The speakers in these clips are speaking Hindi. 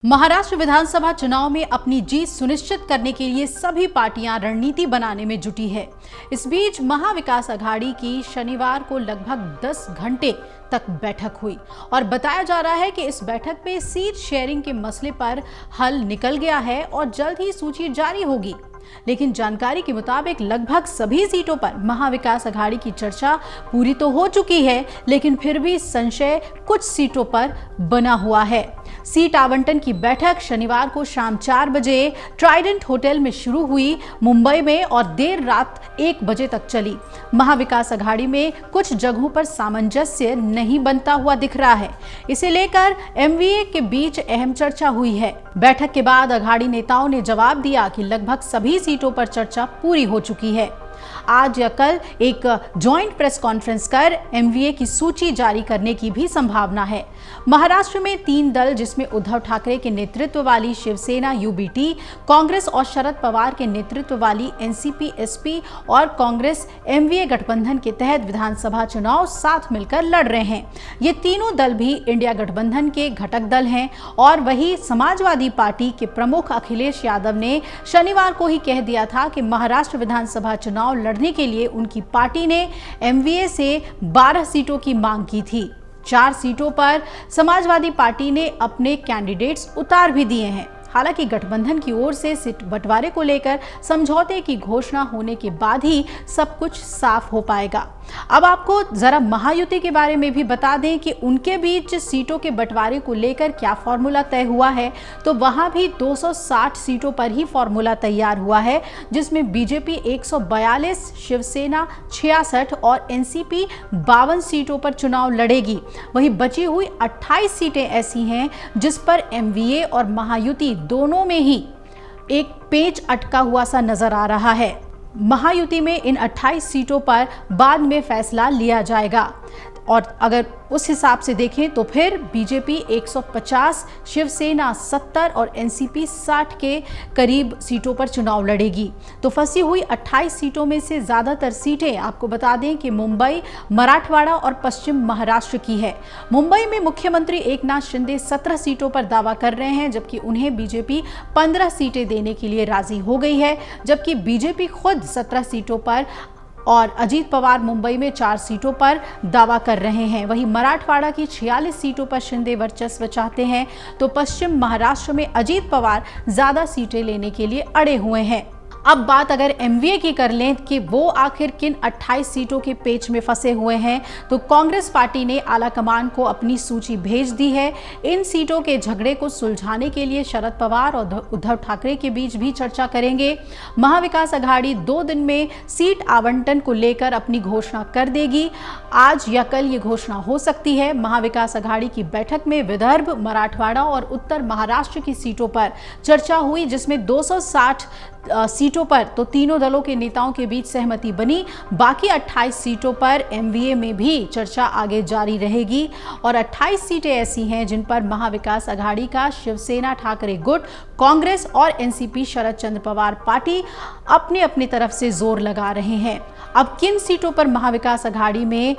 महाराष्ट्र विधानसभा चुनाव में अपनी जीत सुनिश्चित करने के लिए सभी पार्टियां रणनीति बनाने में जुटी है। इस बीच महाविकास अघाड़ी की शनिवार को लगभग 10 घंटे तक बैठक हुई और बताया जा रहा है कि इस बैठक में सीट शेयरिंग के मसले पर हल निकल गया है और जल्द ही सूची जारी होगी। लेकिन जानकारी के मुताबिक लगभग सभी सीटों पर महाविकास अघाड़ी की चर्चा पूरी तो हो चुकी है, लेकिन फिर भी संशय कुछ सीटों पर बना हुआ है। सीट आवंटन की बैठक शनिवार को शाम 4 बजे ट्राइडेंट होटल में शुरू हुई मुंबई में और देर रात 1 बजे तक चली। महाविकास अघाड़ी में कुछ जगहों पर सामंजस्य नहीं बनता हुआ दिख रहा है। इसे लेकर एमवीए के बीच अहम चर्चा हुई है। बैठक के बाद अघाड़ी नेताओं ने जवाब दिया कि लगभग सभी सीटों पर चर्चा पूरी हो चुकी है। आज या कल एक जॉइंट प्रेस कॉन्फ्रेंस कर एमवीए की सूची जारी करने की भी संभावना है। महाराष्ट्र में 3 दल, जिसमें उद्धव ठाकरे के नेतृत्व वाली शिवसेना यूबीटी, कांग्रेस और शरद पवार के नेतृत्व वाली एनसीपी एसपी और कांग्रेस एमवीए गठबंधन के तहत विधानसभा चुनाव साथ मिलकर लड़ रहे हैं। ये तीनों दल भी इंडिया गठबंधन के घटक दल हैं और वही समाजवादी पार्टी के प्रमुख अखिलेश यादव ने शनिवार को ही कह दिया था कि महाराष्ट्र विधानसभा चुनाव लड़ने के लिए उनकी पार्टी ने एमवीए से 12 सीटों की मांग की थी। 4 सीटों पर समाजवादी पार्टी ने अपने कैंडिडेट्स उतार भी दिए हैं। हालांकि गठबंधन की ओर से सीट बंटवारे को लेकर समझौते की घोषणा होने के बाद ही सब कुछ साफ हो पाएगा। अब आपको जरा महायुति के बारे में भी बता दें कि उनके बीच सीटों के बंटवारे को लेकर क्या फॉर्मूला तय हुआ है। तो वहां भी 260 सीटों पर ही फॉर्मूला तैयार हुआ है, जिसमें बीजेपी 142, शिवसेना 66 और एनसीपी 52 सीटों पर चुनाव लड़ेगी। वहीं बची हुई 28 सीटें ऐसी हैं जिस पर एमवीए और महायुति दोनों में ही एक पेच अटका हुआ सा नजर आ रहा है। महायुति में इन 28 सीटों पर बाद में फैसला लिया जाएगा और अगर उस हिसाब से देखें तो फिर बीजेपी 150, शिवसेना 70 और एनसीपी 60 के करीब सीटों पर चुनाव लड़ेगी। तो फंसी हुई 28 सीटों में से ज़्यादातर सीटें आपको बता दें कि मुंबई, मराठवाड़ा और पश्चिम महाराष्ट्र की है। मुंबई में मुख्यमंत्री एकनाथ शिंदे 17 सीटों पर दावा कर रहे हैं, जबकि उन्हें बीजेपी 15 सीटें देने के लिए राजी हो गई है, जबकि बीजेपी खुद 17 सीटों पर और अजीत पवार मुंबई में 4 सीटों पर दावा कर रहे हैं। वहीं मराठवाड़ा की 46 सीटों पर शिंदे वर्चस्व चाहते हैं, तो पश्चिम महाराष्ट्र में अजीत पवार ज्यादा सीटें लेने के लिए अड़े हुए हैं। अब बात अगर एमवीए की कर लें कि वो आखिर किन 28 सीटों के पेच में फंसे हुए हैं, तो कांग्रेस पार्टी ने आला कमान को अपनी सूची भेज दी है। इन सीटों के झगड़े को सुलझाने के लिए शरद पवार और उद्धव ठाकरे के बीच भी चर्चा करेंगे। महाविकास अघाड़ी 2 दिन में सीट आवंटन को लेकर अपनी घोषणा कर देगी। आज या कल ये घोषणा हो सकती है। महाविकास अघाड़ी की बैठक में विदर्भ, मराठवाड़ा और उत्तर महाराष्ट्र की सीटों पर चर्चा हुई, जिसमें 260 सीटों पर तो तीनों दलों के नेताओं के बीच सहमति बनी। बाकी 28 सीटों पर एमवीए में भी चर्चा आगे जारी रहेगी और 28 सीटें ऐसी हैं जिन पर महाविकास अघाड़ी का शिवसेना ठाकरे गुट, कांग्रेस और एनसीपी शरद चंद्र पवार पार्टी अपनी अपनी तरफ से जोर लगा रहे हैं। अब किन सीटों पर महाविकास अघाड़ी में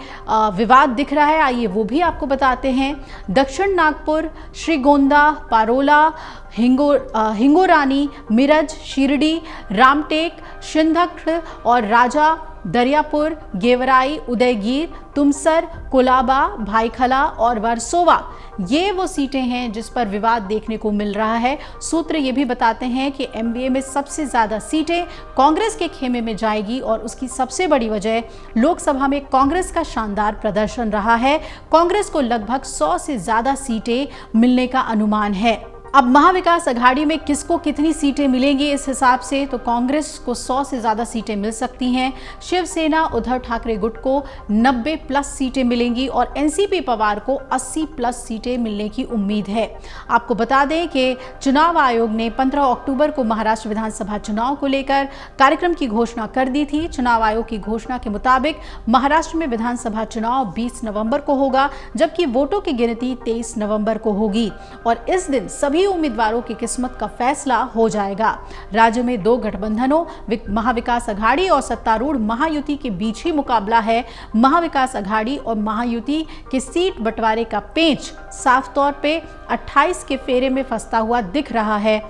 विवाद दिख रहा है, आइए वो भी आपको बताते हैं। दक्षिण नागपुर, श्रीगोंदा, पारोला, हिंगोरानी, मिरज, शिरडी, रामटेक, शिंदखेड़ा और राजा दरियापुर, गेवराई, उदयगीर, तुमसर, कोलाबा, भाईखला और वर्सोवा, ये वो सीटें हैं जिस पर विवाद देखने को मिल रहा है। सूत्र ये भी बताते हैं कि एमवीए में सबसे ज्यादा सीटें कांग्रेस के खेमे में जाएगी और उसकी सबसे बड़ी वजह लोकसभा में कांग्रेस का शानदार प्रदर्शन रहा है। कांग्रेस को लगभग 100 से ज्यादा सीटें मिलने का अनुमान है। अब महाविकास अघाड़ी में किसको कितनी सीटें मिलेंगी, इस हिसाब से तो कांग्रेस को 100 से ज़्यादा सीटें मिल सकती हैं। शिवसेना उद्धव ठाकरे गुट को 90+ सीटें मिलेंगी और एनसीपी पवार को 80+ सीटें मिलने की उम्मीद है। आपको बता दें कि चुनाव आयोग ने 15 अक्टूबर को महाराष्ट्र विधानसभा चुनाव को लेकर कार्यक्रम की घोषणा कर दी थी। चुनाव आयोग की घोषणा के मुताबिक महाराष्ट्र में विधानसभा चुनाव 20 नवंबर को होगा, जबकि वोटों की गिनती 23 नवंबर को होगी और इस दिन सभी सभी उम्मीदवारों की किस्मत का फैसला हो जाएगा। राज्य में दो गठबंधनों महाविकास अघाड़ी और सत्तारूढ़ महायुति के बीच ही मुकाबला है। महाविकास अघाड़ी और महायुति के सीट बंटवारे का पेंच साफ तौर पे 28 के फेरे में फंसता हुआ दिख रहा है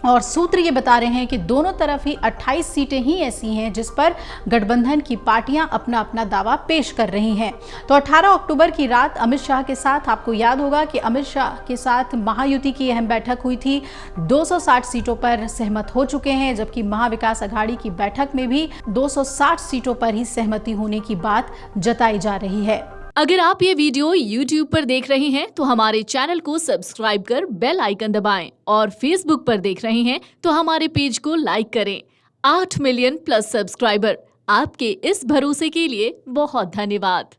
और सूत्र ये बता रहे हैं कि दोनों तरफ ही 28 सीटें ही ऐसी हैं जिस पर गठबंधन की पार्टियां अपना अपना दावा पेश कर रही हैं। तो 18 अक्टूबर की रात अमित शाह के साथ, आपको याद होगा कि अमित शाह के साथ महायुति की अहम बैठक हुई थी। 260 सीटों पर सहमत हो चुके हैं, जबकि महाविकास अघाड़ी की बैठक में भी 260 सीटों पर ही सहमति होने की बात जताई जा रही है। अगर आप ये वीडियो YouTube पर देख रहे हैं तो हमारे चैनल को सब्सक्राइब कर बेल आइकन दबाएं और Facebook पर देख रहे हैं तो हमारे पेज को लाइक करें। 8 मिलियन प्लस सब्सक्राइबर, आपके इस भरोसे के लिए बहुत धन्यवाद।